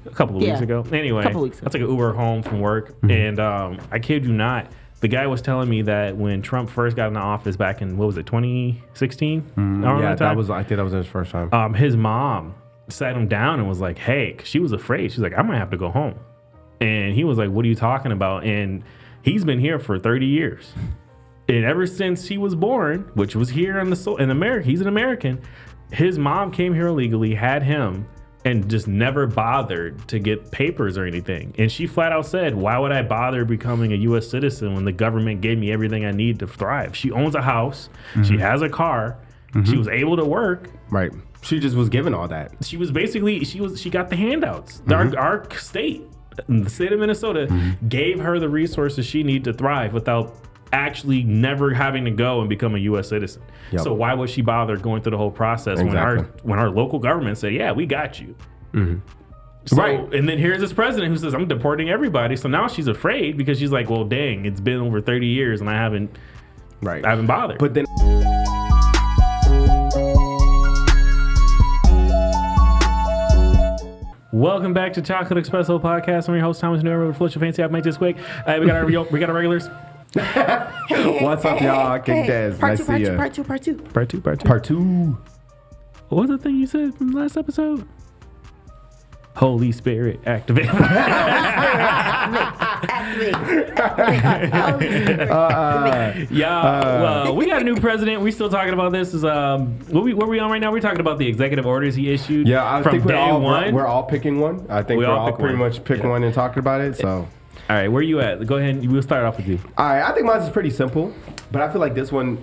A couple of weeks ago. Anyway, I took an Uber home from work, and I kid you not, the guy was telling me that when Trump first got in the office back in, 2016? I think that was his first time. His mom sat him down and was like, hey, 'cause she was afraid. She's like, I might have to go home. And he was like, what are you talking about? And he's been here for 30 years. And ever since he was born, which was here in America, he's an American. His mom came here illegally, had him, and just never bothered to get papers or anything. And she flat out said, why would I bother becoming a U.S. citizen when the government gave me everything I need to thrive? She owns a house. She has a car. She was able to work. Right. She just was given all that. She was basically, she got the handouts. Our state, the state of Minnesota, gave her the resources she needed to thrive without actually never having to go and become a U.S. citizen. Yep. So why would she bother going through the whole process when our local government said, yeah, we got you. So, and then here's this president who says, I'm deporting everybody. So now she's afraid because she's like, well, dang, it's been over 30 years and I haven't bothered. But then welcome back to Chocolate Espresso Podcast. I'm your host, Thomas Nero. Flush your fancy out, make this quick. We got our regulars. What's up, y'all? King Des. Nice to see you. Part two. What was the thing you said from the last episode? Holy Spirit, activate. Well, we got a new president. We still talking about this. Where we on right now? We're talking about the executive orders he issued. Yeah, I think day one. We're all picking one. I think we're all pretty much picking one and talking about it. So. All right, where you at? Go ahead. We'll start off with you. All right, I think mine is pretty simple, but I feel like this one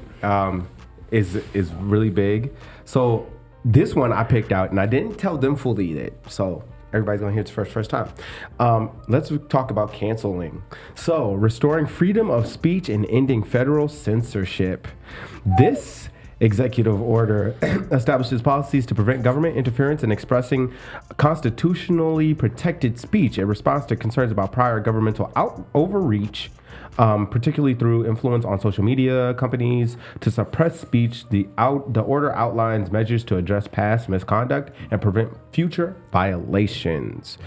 is really big. So this one I picked out, and I didn't tell them fully it. So everybody's gonna hear it first time. Let's talk about canceling. So restoring freedom of speech and ending federal censorship. This executive order establishes policies to prevent government interference in expressing constitutionally protected speech in response to concerns about prior governmental overreach, particularly through influence on social media companies to suppress speech. The order outlines measures to address past misconduct and prevent future violations.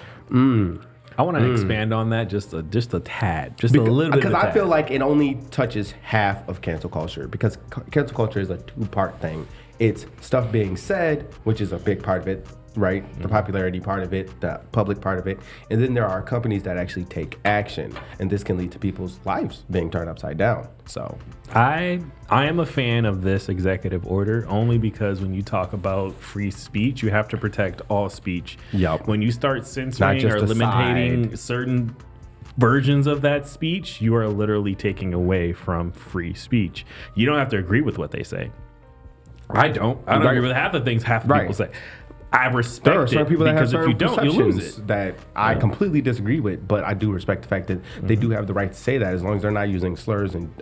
I want to expand on that just a tad, a little bit. Because I feel like it only touches half of cancel culture, because cancel culture is a two-part thing. It's stuff being said, which is a big part of it, right? The popularity part of it, the public part of it. And then there are companies that actually take action, and this can lead to people's lives being turned upside down. So I am a fan of this executive order only because when you talk about free speech, you have to protect all speech. Yep. When you start censoring or limiting certain versions of that speech, you are literally taking away from free speech. You don't have to agree with what they say. I don't agree with half the things people say. I respect there are certain people that have because if you don't, you lose it. That I completely disagree with, but I do respect the fact that they do have the right to say that as long as they're not using slurs and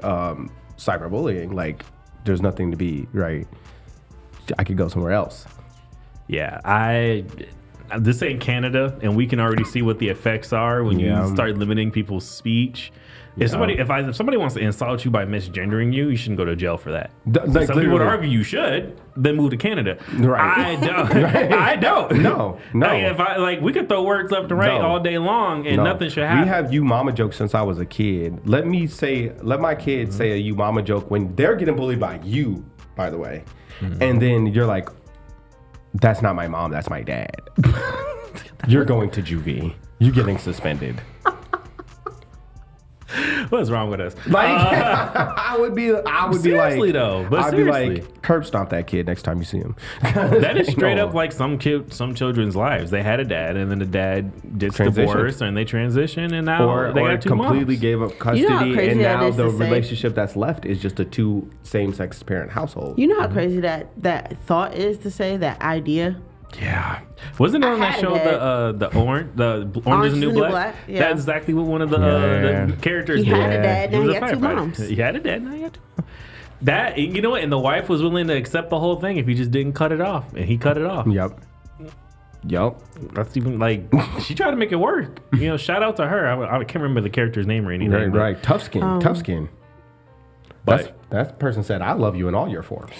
cyberbullying. Like, there's nothing to be right. I could go somewhere else. Yeah, this ain't Canada, and we can already see what the effects are when you start limiting people's speech. If somebody wants to insult you by misgendering you, you shouldn't go to jail for that. Some people would argue you should, then move to Canada. Right. I don't. I don't. No. We could throw words left and right all day long, and nothing should happen. We have you mama jokes since I was a kid. Let my kids say a you mama joke when they're getting bullied by you, by the way. And then you're like, that's not my mom, that's my dad. You're going to juvie. You're getting suspended. What's wrong with us? I would be seriously though. But I'd be like, curb stomp that kid next time you see him. That is straight up like some children's lives. They had a dad, and then the dad did divorce, and they transitioned, and now they got two completely moms. Gave up custody, and now the relationship that's left is just a two same-sex parent household. You know how crazy that thought is to say, that idea. Yeah, wasn't it on that show the Orange is the New Black? Yeah. That's exactly what one of the characters did. He had a dad, now he got two moms. He had a dad, now he got two moms. That, you know what? And the wife was willing to accept the whole thing if he just didn't cut it off, and he cut it off. Yep. That's even like she tried to make it work. Shout out to her. I can't remember the character's name or anything. Right. Tough skin. But that person said, "I love you in all your forms."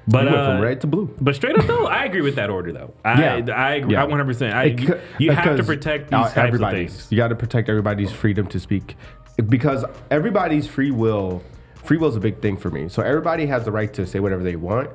but You went from red to blue. But straight up though, I agree with that order though. I agree. Yeah. I 100%. You have to Because protect these types of things. You got to protect everybody's freedom to speak, because everybody's free will. Free will is a big thing for me. So everybody has the right to say whatever they want,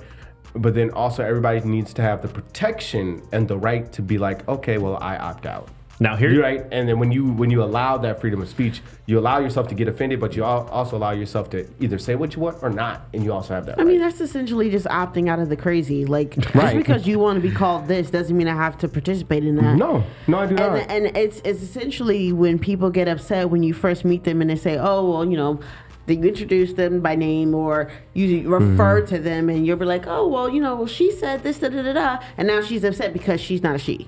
but then also everybody needs to have the protection and the right to be like, okay, well, I opt out. Now here, You're right, and then when you allow that freedom of speech, you allow yourself to get offended, but you also allow yourself to either say what you want or not, and you also have that. I mean, that's essentially just opting out of the crazy. Like, just because you want to be called this doesn't mean I have to participate in that. No, I do not. And it's essentially when people get upset when you first meet them and they say, oh, well, you know, you introduce them by name or you refer to them, and you'll be like, oh, well, you know, she said this, da-da-da-da, and now she's upset because she's not a she.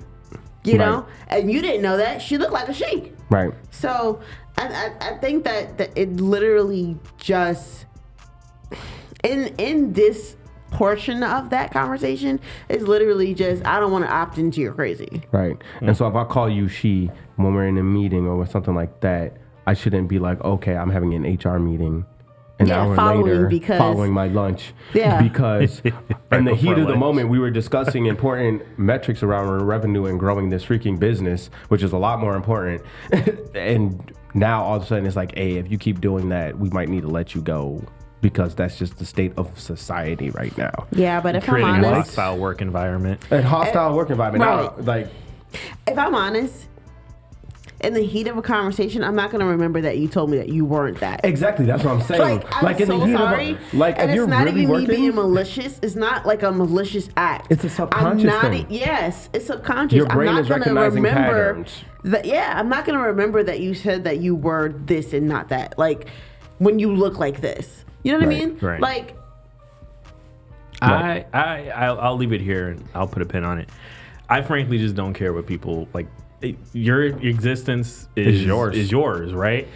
You know, and you didn't know that she looked like a she. Right. So I think that it literally just in this portion of that conversation is literally just, I don't want to opt into your crazy. Right. And so if I call you she when we're in a meeting or something like that, I shouldn't be like, okay, I'm having an HR meeting an hour later, following my lunch. Yeah. Because in the heat of the moment, we were discussing important metrics around our revenue and growing this freaking business, which is a lot more important. And now all of a sudden it's like, hey, if you keep doing that, we might need to let you go, because that's just the state of society right now. Yeah, but if I'm creating honest, a hostile work environment. And hostile work environment. Right. Now, like, if I'm honest, in the heat of a conversation, I'm not going to remember that you told me that you weren't that. Exactly, that's what I'm saying. I'm in so the heat sorry. and if you're really really even working, me being malicious. It's not like a malicious act. It's a subconscious thing. Yes, it's subconscious. Your brain I'm not is gonna recognizing remember patterns. I'm not going to remember that you said that you were this and not that. Like, when you look like this. You know what I mean? Right. Like, I'll leave it here and I'll put a pin on it. I frankly just don't care what people like. Your existence is yours, right?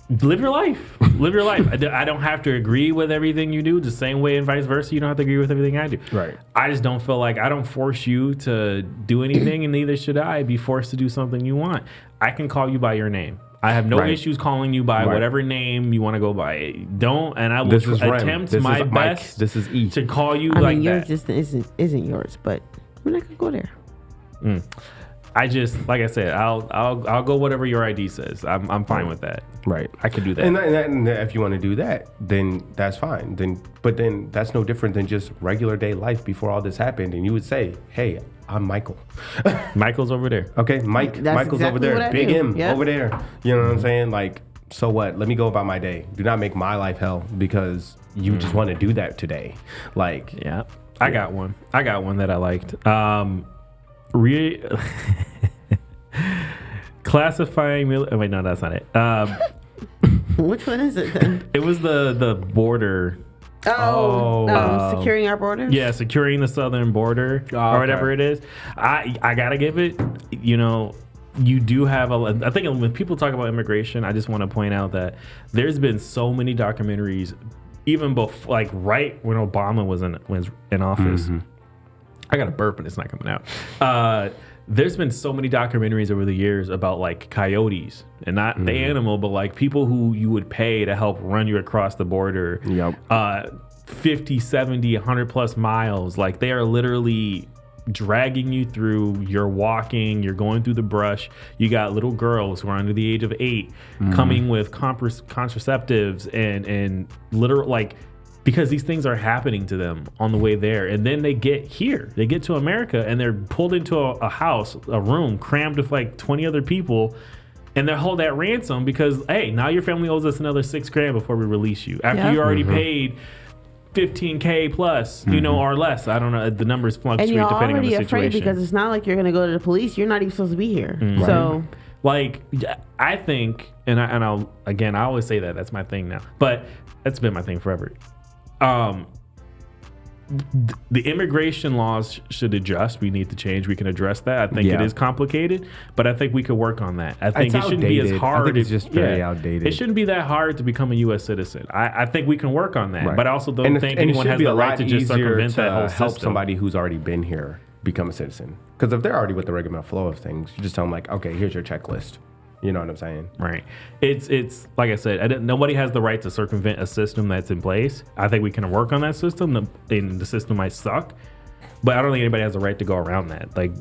Live your life. Live your life. I don't have to agree with everything you do the same way, and vice versa. You don't have to agree with everything I do. Right. I just don't feel like I don't force you to do anything, and neither should I be forced to do something you want. I can call you by your name. I have no issues calling you by whatever name you want to go by. Don't, and I will attempt my best. This is E to call you I like mean, your that. existence isn't yours, but we're not gonna go there. I just, like I said, I'll go whatever your ID says. I'm fine with that. Right. I could do that. And if you want to do that, then that's fine. But then that's no different than just regular day life before all this happened. And you would say, hey, I'm Michael. Michael's over there. Okay, That's Michael's exactly over there. what I Big do. M Yep. over there. You know what I'm saying? Like, so what? Let me go about my day. Do not make my life hell because you just want to do that today. Like, Yeah. I got one that I liked. Classifying. Oh, wait, no, that's not it. Which one is it then? It was the border. Securing our borders? Yeah, securing the southern border or whatever it is. I gotta give it. You know, you do have I think when people talk about immigration, I just want to point out that there's been so many documentaries, even before, like right when Obama was in office. I got a burp and it's not coming out. There's been so many documentaries over the years about like coyotes, and not the animal, but like people who you would pay to help run you across the border. Yep. 50, 70, 100 plus miles. Like they are literally dragging you through. You're walking, you're going through the brush. You got little girls who are under the age of 8 coming with contraceptives and literal, like, because these things are happening to them on the way there. And then they get here, they get to America, and they're pulled into a house, a room crammed with like 20 other people, and they hold that ransom because, hey, now your family owes us another $6,000 before we release you. After you already paid $15,000 plus, you know, or less. I don't know. The numbers fluctuate And you're depending on the already afraid situation. because it's not like you're going to go to the police. You're not even supposed to be here. So, like, I think, and I'll again, I always say that's my thing now, but that's been my thing forever. The immigration laws should adjust. We need to change. We can address that. I think it is complicated, but I think we could work on that. I think It's it shouldn't be as outdated. hard. I think it's just very outdated. It shouldn't be that hard to become a U.S. citizen. I think we can work on that, Right. but I also don't think anyone has the right to just circumvent that whole system. Help somebody who's already been here become a citizen. Because if they're already with the regular flow of things, you just tell them like, okay, here's your checklist. You know what I'm saying? Right. It's like I said, nobody has the right to circumvent a system that's in place. I think we can work on that system, and the system might suck, but I don't think anybody has the right to go around that. Like,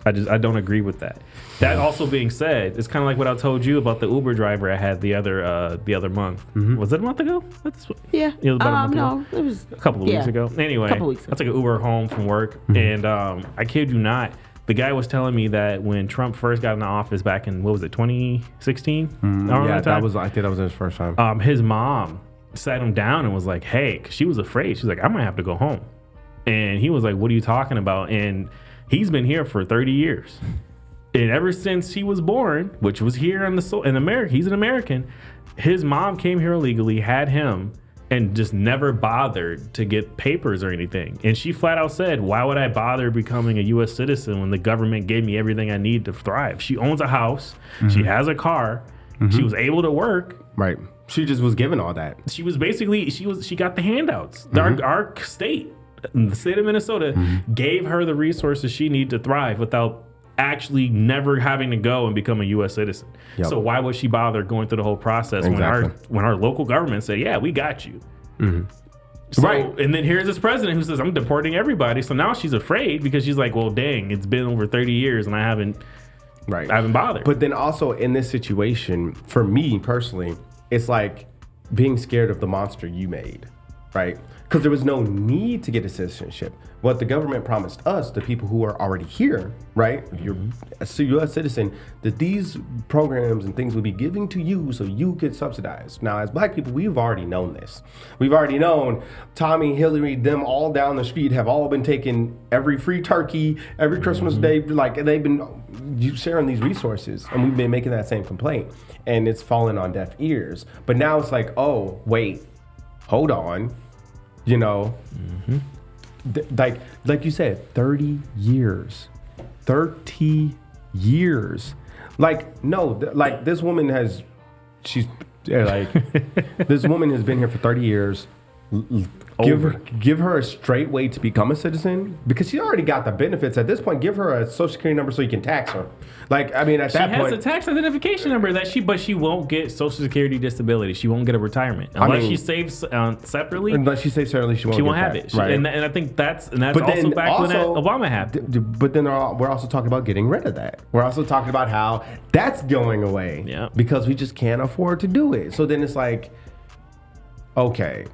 I don't agree with that. That also being said, it's kind of like what I told you about the Uber driver I had the other month. Was it a month ago? Yeah. It was about a month ago. No, it was a couple of weeks ago. Anyway, a couple weeks ago. I took an Uber home from work, and I kid you not, the guy was telling me that when Trump first got in the office back in, what was it, 2016? Yeah, I think that was his first time. His mom sat him down and was like, hey, 'cause she was afraid. She's like, I might have to go home. And he was like, what are you talking about? And he's been here for 30 years. And ever since he was born, which was here in America, he's an American. His mom came here illegally, had him, and just never bothered to get papers or anything. And she flat out said, why would I bother becoming a U.S. citizen when the government gave me everything I need to thrive? She owns a house. She has a car. She was able to work. Right. She just was given all that. She was basically, she got the handouts. Our state, the state of Minnesota, gave her the resources she needed to thrive without actually never having to go and become a U.S. citizen. Yep. So why would she bother going through the whole process when our local government said, yeah, we got you. So, Right. And then here's this president who says, I'm deporting everybody. So now she's afraid because she's like, well, dang, it's been over 30 years and I haven't bothered. But then also in this situation, for me personally, it's like being scared of the monster you made, right? Because there was no need to get a citizenship. What the government promised us, the people who are already here, right? If you're a U.S. citizen, that these programs and things will be given to you so you could subsidize. Now, as black people, we've already known this. We've already known Tommy, Hillary, them all down the street have all been taking every free turkey, every Christmas day, like they've been sharing these resources, and we've been making that same complaint, and it's fallen on deaf ears. But now it's like, oh, wait, hold on. You know, like you said, 30 years. 30 years. Like, no, like this woman this woman has been here for 30 years. Give her a straight way to become a citizen because she already got the benefits. At this point, give her a social security number so you can tax her. Like, I mean, at that point, she has a tax identification number but she won't get social security disability. She won't get a retirement unless she saves separately. Unless she saves separately, she won't have it. Right. And I think that's also back when Obama happened. But then we're also talking about getting rid of that. We're also talking about how that's going away. Yeah. Because we just can't afford to do it. So then it's like, okay.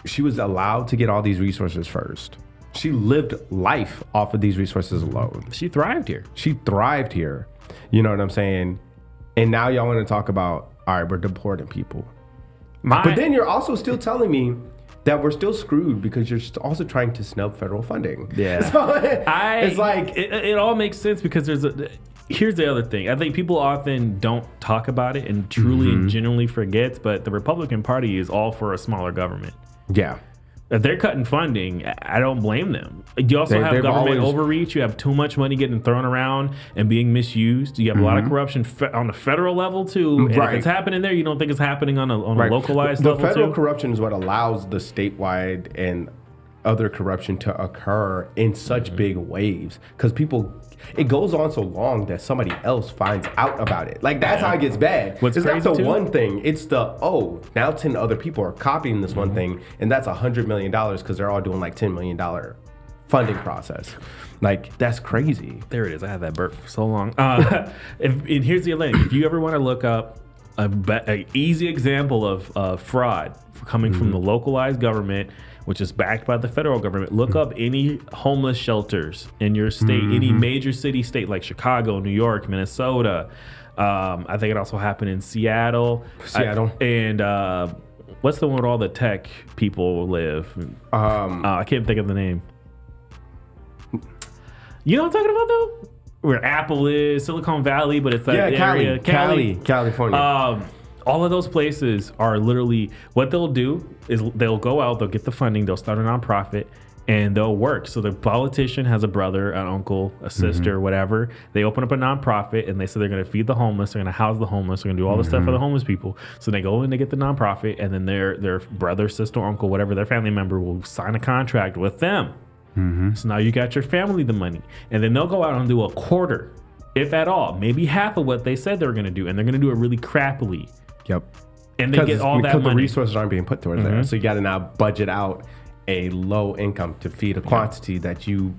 She was allowed to get all these resources first. She lived life off of these resources alone. She thrived here. You know what I'm saying? And now y'all want to talk about, all right, we're deporting people. But then you're also still telling me that we're still screwed because you're also trying to snub federal funding. Yeah. So it's like... It all makes sense because here's the other thing. I think people often don't talk about it and truly and genuinely forgets, but the Republican Party is all for a smaller government. Yeah. If they're cutting funding, I don't blame them. You also have government overreach. You have too much money getting thrown around and being misused. You have a lot of corruption on the federal level too. And if it's happening there, you don't think it's happening on a localized level too? The federal corruption is what allows the statewide and other corruption to occur in such big waves because it goes on so long that somebody else finds out about it. Like that's how it gets bad. What's it's not the too? one thing. It's now 10 other people are copying this one thing, and that's $100 million because they're all doing like $10 million funding process. Like that's crazy. There it is. I had that burp for so long. And here's the other thing. If you ever want to look up an easy example of fraud coming from the localized government, which is backed by the federal government, look up any homeless shelters in your state, any major city state like Chicago, New York, Minnesota. I think it also happened in Seattle. And what's the one where all the tech people live? I can't think of the name. You know what I'm talking about though? Where Apple is, Silicon Valley, but it's that area. Cali, California. All of those places are literally, what they'll do is they'll go out, they'll get the funding, they'll start a nonprofit, and they'll work. So the politician has a brother, an uncle, a sister, whatever. They open up a nonprofit and they say they're going to feed the homeless, they're going to house the homeless, they're going to do all the stuff for the homeless people. So they go in, they get the nonprofit, and then their brother, sister, uncle, whatever, their family member will sign a contract with them. So now you got your family the money. And then they'll go out and do a quarter if at all, maybe half of what they said they were going to do, and they're going to do it really crappily. Yep. And they get all that because the money. resources aren't being put towards there. So you got to now budget out a low income to feed a quantity that you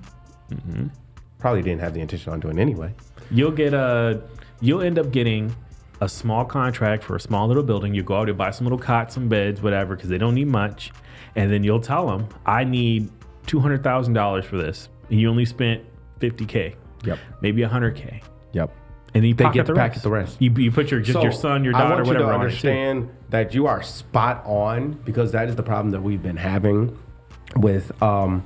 probably didn't have the intention on doing anyway. You'll end up getting a small contract for a small little building. You go out and buy some little cots, some beds, whatever, because they don't need much. And then you'll tell them, I need $200,000 for this. And you only spent $50K. Yep. Maybe $100K. Yep. And then you They pocket get the to rest. packet the rest. You put your son, your daughter, I want you whatever to on it, too. understand that you are spot on, because that is the problem that we've been having with there's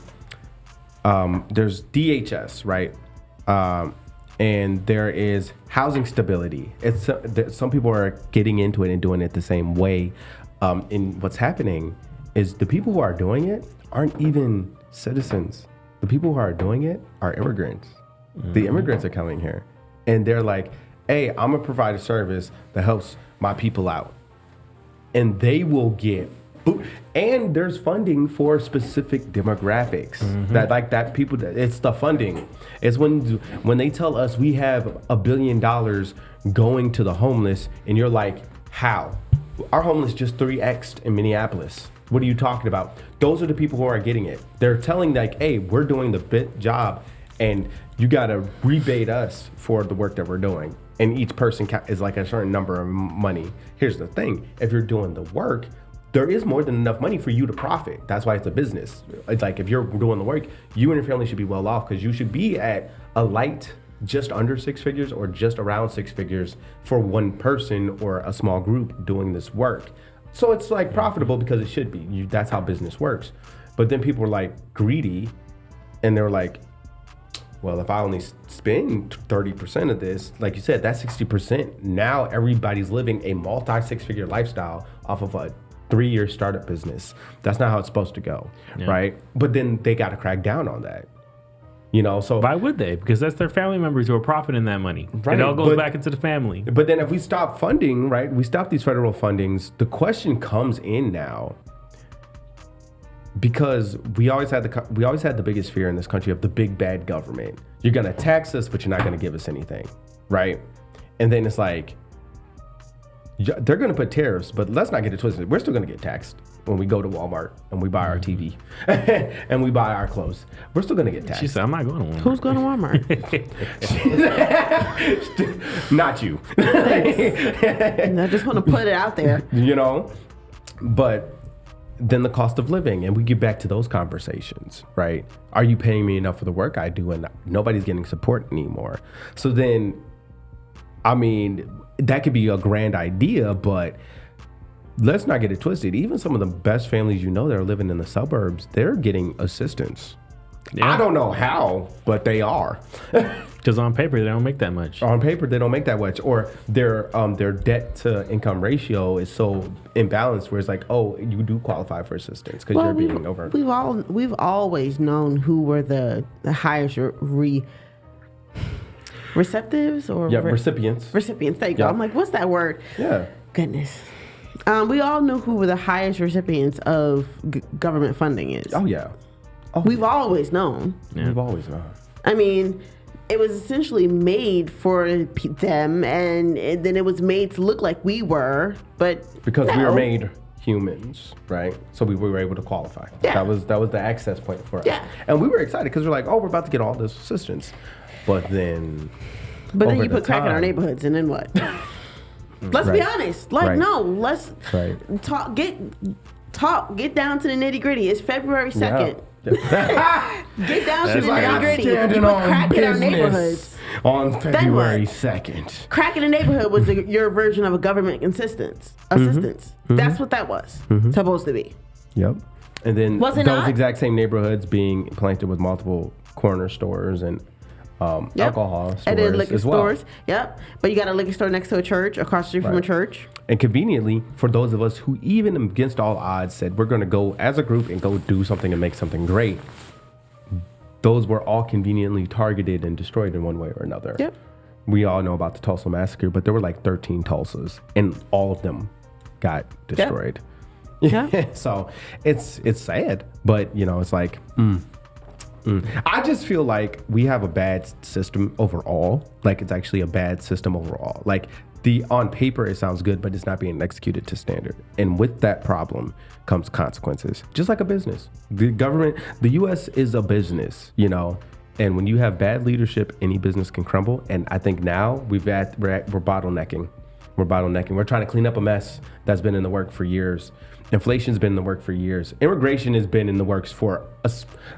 DHS, right? And there is housing stability. It's some people are getting into it and doing it the same way. And what's happening is the people who are doing it aren't even citizens. The people who are doing it are immigrants. The immigrants are coming here, and they're like, hey, I'm gonna provide a service that helps my people out. And they will get, and there's funding for specific demographics that people, it's the funding. It's when they tell us we have $1 billion going to the homeless, and you're like, how? Our homeless just 3x'd in Minneapolis. What are you talking about? Those are the people who are getting it. They're telling like, hey, we're doing the bit job, and you gotta rebate us for the work that we're doing. And each person is like a certain number of money. Here's the thing: if you're doing the work, there is more than enough money for you to profit. That's why it's a business. It's like if you're doing the work, you and your family should be well off, because you should be at a light just under 6 figures or just around 6 figures for one person or a small group doing this work. So it's like profitable because it should be. That's how business works. But then people were like greedy, and they were like, well, if I only spend 30% of this, like you said, that's 60%. Now everybody's living a multi-6-figure lifestyle off of a 3-year startup business. That's not how it's supposed to go, right? But then they got to crack down on that, So why would they? Because that's their family members who are profiting that money. Right, It all goes back into the family. But then if we stop funding, right? We stop these federal fundings. The question comes in now, because we always had the biggest fear in this country of the big bad government. You're gonna tax us, but you're not gonna give us anything, right? And then it's like, they're gonna put tariffs, but let's not get it twisted. We're still gonna get taxed when we go to Walmart and we buy our TV and we buy our clothes. We're still gonna get taxed. She said, I'm not going to Walmart. Who's going to Walmart? Not you. I just want to put it out there. But then the cost of living, and we get back to those conversations, right? Are you paying me enough for the work I do? And nobody's getting support anymore. So then, I mean, that could be a grand idea, but let's not get it twisted. Even some of the best families that are living in the suburbs, they're getting assistance. Yeah. I don't know how, but they are. Because on paper, they don't make that much. On paper, they don't make that much. Or their debt to income ratio is so imbalanced where it's like, oh, you do qualify for assistance because you're being over. We've always known who were the highest receptives or recipients. Recipients. There you go. I'm like, what's that word? Yeah. Goodness. We all knew who were the highest recipients of government funding is. Oh yeah. We've always known. Yeah. We've always known. I mean, it was essentially made for them, and then it was made to look like we were, but because we were made humans, right? So we were able to qualify. Yeah. That was the access point for us. Yeah. And we were excited because we're like, oh, we're about to get all this assistance, but then you put crack in our neighborhoods, and then what? Let's be honest. Let's talk. Get down to the nitty gritty. It's February 2nd. Yeah. Get down to the nitty gritty. You put crack in our neighborhoods on February 2nd. Crack in the neighborhood was your version of a government assistance. That's what that was supposed to be. Yep. And then those exact same neighborhoods being planted with multiple corner stores and alcohol stores and then liquor as well. stores. Yep. But you got a liquor store next to a church, across the street from a church. And conveniently, for those of us who even against all odds said we're going to go as a group and go do something and make something great, those were all conveniently targeted and destroyed in one way or another. Yep. We all know about the Tulsa massacre, but there were like 13 Tulsas, and all of them got destroyed. Yeah. So it's sad, but it's like, I just feel like we have a bad system overall. Like it's actually a bad system overall. Like on paper it sounds good, but it's not being executed to standard. And with that problem comes consequences. Just like a business. The government, the US is a business, you know. And when you have bad leadership, any business can crumble. And I think now we're bottlenecking. We're bottlenecking. We're trying to clean up a mess that's been in the work for years. Inflation's been in the work for years. Immigration has been in the works for a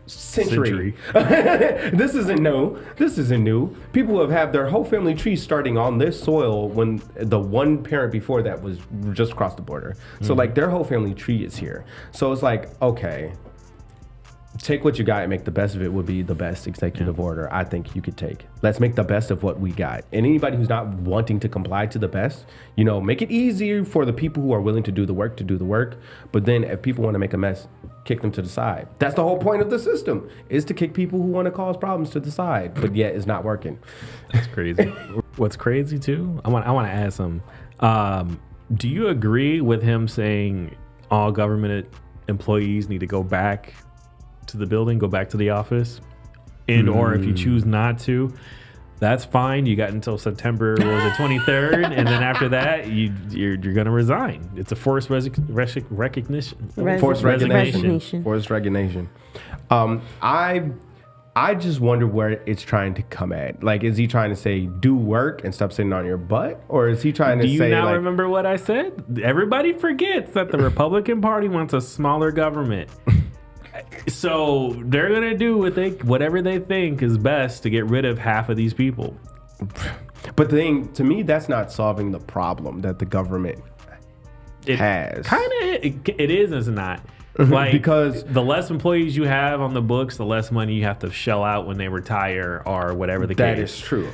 century. This isn't new. This isn't new. People have had their whole family tree starting on this soil when the one parent before that was just across the border. So like their whole family tree is here. So it's like, okay, take what you got and make the best of it would be the best executive order I think you could take. Let's make the best of what we got. And anybody who's not wanting to comply to the best, you know, make it easier for the people who are willing to do the work. But then if people want to make a mess, kick them to the side. That's the whole point of the system, is to kick people who want to cause problems to the side. But yet it's not working. That's crazy. What's crazy too, I want to add some. Do you agree with him saying all government employees need to go back to the building, go back to the office, and or if you choose not to, that's fine. You got until September 23rd, and then after that, you're gonna resign. It's a forced recognition. Forced resignation. I just wonder where it's trying to come at. Like, is he trying to say do work and stop sitting on your butt, or is he trying to say? Do you not remember what I said? Everybody forgets that the Republican Party wants a smaller government. So they're gonna do whatever they think is best to get rid of half of these people. But the thing, to me, that's not solving the problem that the government has. It is, it's not. Like, because the less employees you have on the books, the less money you have to shell out when they retire or whatever the case. That is true.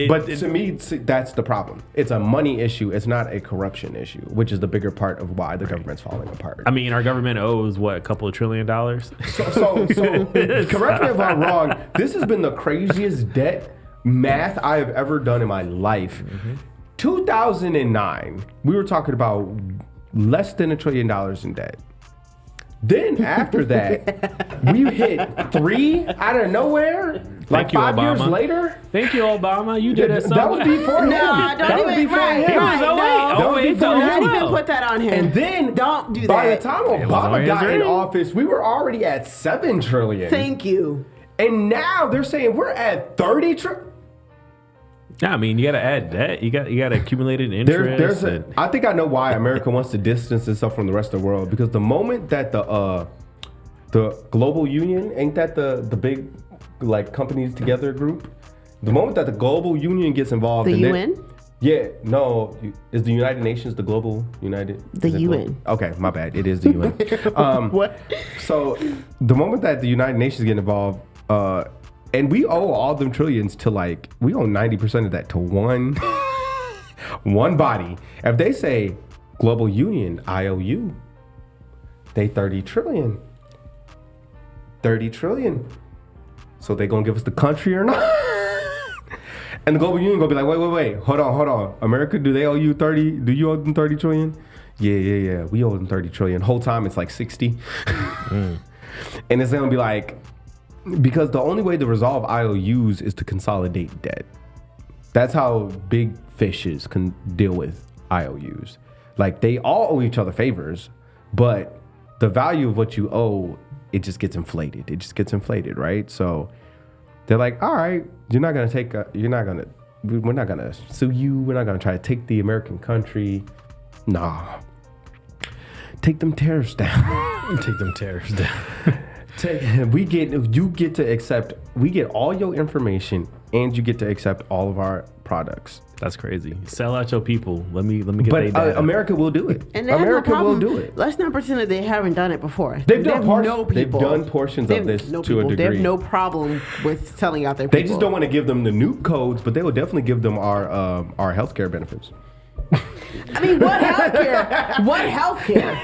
But to me, that's the problem. It's a money issue. It's not a corruption issue, which is the bigger part of why the government's falling apart. I mean, our government owes, what, a couple of $1 trillion? So correct me if I'm wrong. This has been the craziest debt math I have ever done in my life. 2009, we were talking about less than $1 trillion in debt. Then after that, we hit 3 out of nowhere. Like 5 years later. Thank you, Obama. You did it so That was before him. That was before him. He was 08. Do not even put that on him. And then don't do that. By the time Obama got in office, we were already at $7 trillion. Thank you. And now they're saying we're at 30 trillion. Yeah, I mean, you got to add debt. You got accumulated interest. I think I know why America wants to distance itself from the rest of the world, because the moment that the global union, ain't that the big like companies together group? The moment that the global union gets involved, the UN? Yeah, no, is the United Nations the global United? The UN. Okay, my bad. It is the UN. What? So the moment that the United Nations get involved, and we owe all them trillions to we owe 90% of that to one body. If they say global union, IOU, they 30 trillion. 30 trillion. So they gonna give us the country or not? And the global union gonna be like, wait, hold on. America, do they owe you 30? Do you owe them 30 trillion? Yeah. We owe them 30 trillion. Whole time it's like 60. And it's gonna be like, because the only way to resolve IOUs is to consolidate debt. That's how big fishes can deal with IOUs. Like, they all owe each other favors, but the value of what you owe, it just gets inflated. Right? So they're like, all right, we're not gonna sue you. We're not gonna try to take the American country. Nah. Take them tariffs down. We get all your information, and you get to accept all of our products. That's crazy. Sell out your people. Let me get their data. America will do it. And America will do it. Let's not pretend that they haven't done it before. They've done portions of this to a degree. They have no problem with selling out their people. They just don't want to give them the nuke codes, but they will definitely give them our healthcare benefits. I mean, what healthcare? What healthcare?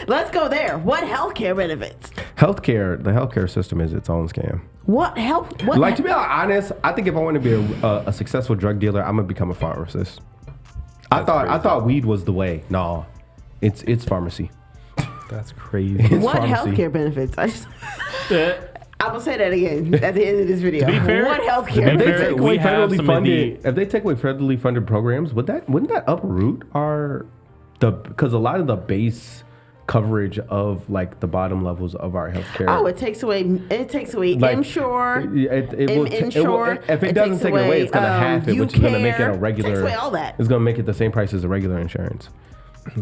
Let's go there. What healthcare benefits? The healthcare system is its own scam. To be honest, I think if I want to be a successful drug dealer, I'm gonna become a pharmacist. I thought weed was the way. No, it's pharmacy. That's crazy. What healthcare benefits? I will say that again at the end of this video. To be fair, what to healthcare? be If they fair, take we away have federally some of funded, if they take away federally funded programs, wouldn't that uproot because a lot of the base coverage of like the bottom levels of our healthcare. Oh, it takes away Like, Insure. Insure. If it doesn't take it away, it's gonna half it, which is gonna make it a regular. Takes away all that. It's gonna make it the same price as a regular insurance.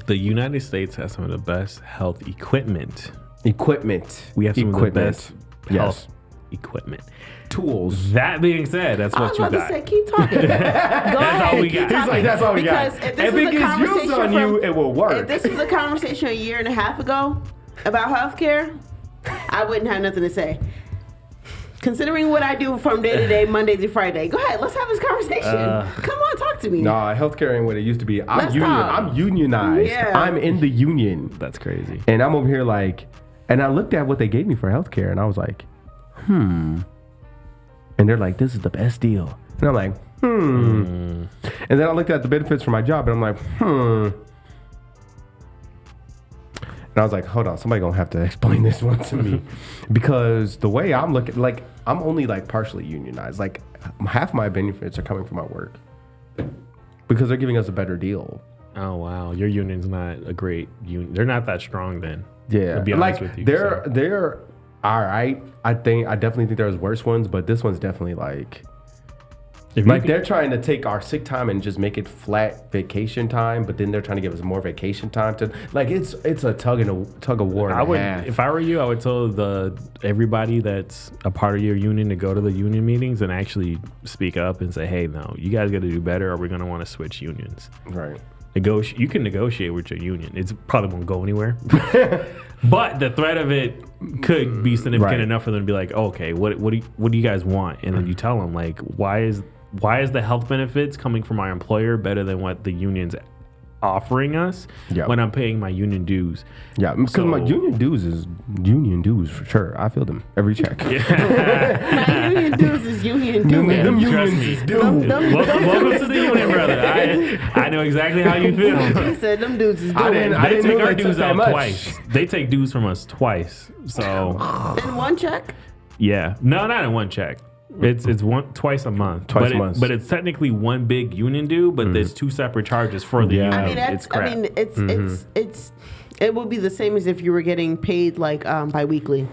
The United States has some of the best health equipment. Equipment. We have some of the best health Yes. equipment. Tools. That being said, that's I was what you about got. to say, keep talking. Go ahead. all we got. keep He's like, talking. that's all we got. Because if If this it was a gets used conversation on you, it will work. If this was a conversation a year and a half ago about healthcare, I wouldn't have nothing to say. Considering what I do from day to day, Monday through Friday, go ahead. Let's have this conversation. Come on, talk to me. Nah, healthcare ain't what it used to be. Let's talk. I'm unionized. Yeah. I'm in the union. That's crazy. And I'm over here like, and I looked at what they gave me for healthcare, and I was like, And they're like, this is the best deal. And I'm like, And then I looked at the benefits for my job, and I'm like, And I was like, hold on, somebody gonna have to explain this one to me. Because the way I'm looking, like, I'm only like partially unionized. Like, half my benefits are coming from my work. Because they're giving us a better deal. Oh wow, your union's not a great union. They're not that strong then. Yeah, to be honest with you. they're all right. I definitely think there's worse ones, but this one's definitely like they're trying to take our sick time and just make it flat vacation time, but then they're trying to give us more vacation time to like it's a tug of war. I would, if I were you, I would tell everybody that's a part of your union to go to the union meetings and actually speak up and say, hey, no, you guys got to do better, or we're gonna want to switch unions. Right. You can negotiate with your union. It probably won't go anywhere. But the threat of it could be significant enough for them to be like, okay, what do you guys want? And then you tell them like, why is the health benefits coming from our employer better than what the union's offering us when I'm paying my union dues? Yeah, because my union dues is union dues for sure. I feel them every check. My union dues is union dues. Them Trust unions me. is due. Welcome to the union, brother. I know exactly how you feel. He said them dudes is I doing. didn't They take know our they dues took that out much. twice. They take dues from us twice. So In one check? yeah, no, not in one check. It's twice a month. Twice a month. But it's technically one big union due, but there's two separate charges for the union. It's crap. It would be the same as if you were getting paid like bi-weekly.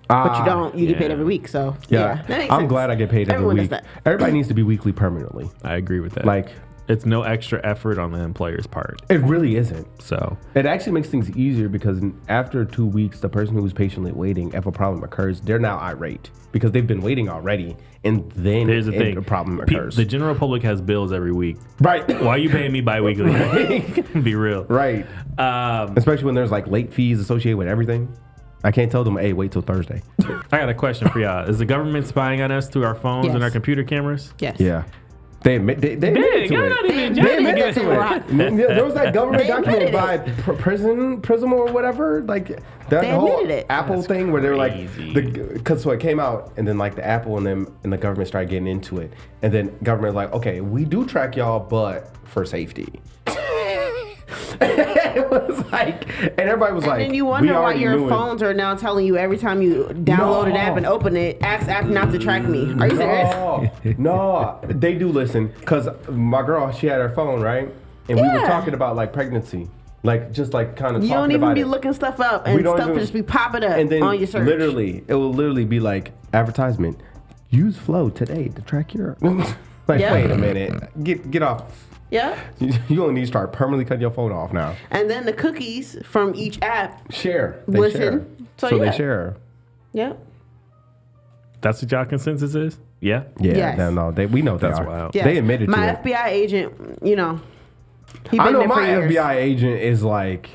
But you don't. You get paid every week. So Yeah, that makes I'm sense. glad I get paid every Everyone does week. that. Everybody needs to be weekly permanently. I agree with that. Like, it's no extra effort on the employer's part. it really isn't. So It actually makes things easier because after 2 weeks, the person who was patiently waiting, if a problem occurs, they're now irate because they've been waiting already, and then here's the thing: a problem occurs. The general public has bills every week. Right. Why are you paying me bi-weekly? Be real. Right. Especially when there's like late fees associated with everything. I can't tell them, hey, wait till Thursday. I got a question for y'all. Is the government spying on us through our phones and Yes. our computer cameras? Yes. Yeah. They admitted to it. They admitted to it. There was that government They document admitted by Prism or whatever, like that They whole admitted it. Apple That's thing where they were like, crazy. because so it came out, and then like the Apple and the government started getting into it, and then government was like, okay, we do track y'all, but for safety. It was like, and everybody was like, And then you we wonder why already your knew it. phones are now telling you every time you download an app and open it, app not to track me. Are you serious? No, they do listen. Because my girl, she had her phone, right? And we were Yeah. talking about like pregnancy. Like, just like kind of You talking don't even about be it. looking stuff up, We and don't stuff even- will just be popping up And then on your search. literally, it will literally be like advertisement. Use Flow today to track your. Like, Yeah. wait a minute. Get off. Yeah. You only need to start permanently cutting your phone off now. And then the cookies from each app. Share. They Listen. share. So, they yeah. share. Yeah. That's what y'all consensus is? Yeah. Yeah. Yes. No. We know That's they are. wild. Yes. They admitted to My it. FBI agent, he been I know there for my years. FBI agent is like.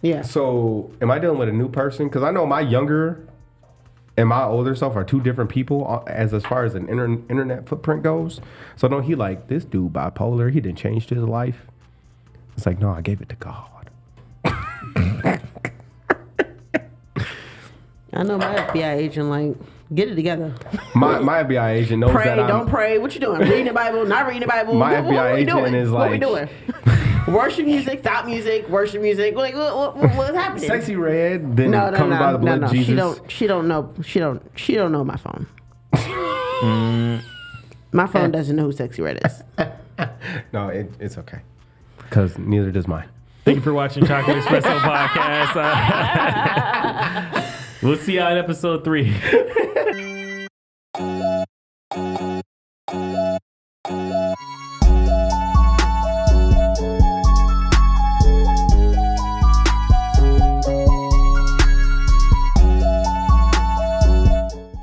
Yeah. So, am I dealing with a new person? Because I know my younger and my older self are two different people as far as an internet footprint goes. So, no, he like, this dude bipolar. He didn't change his life. It's like, no, I gave it to God. I know my FBI agent, like, get it together. My FBI agent knows Pray, that don't pray. What you doing? Reading the Bible, not reading the Bible. My what FBI we agent doing? is What we like- doing? Worship music, stop music, worship music. Like what's happening? Sexy Red, then covered by the blood of Jesus. She don't know my phone. My phone doesn't know who Sexy Red is. No, it's okay. Because neither does mine. Thank you for watching Chocolate Espresso Podcast. We'll see you on episode 3.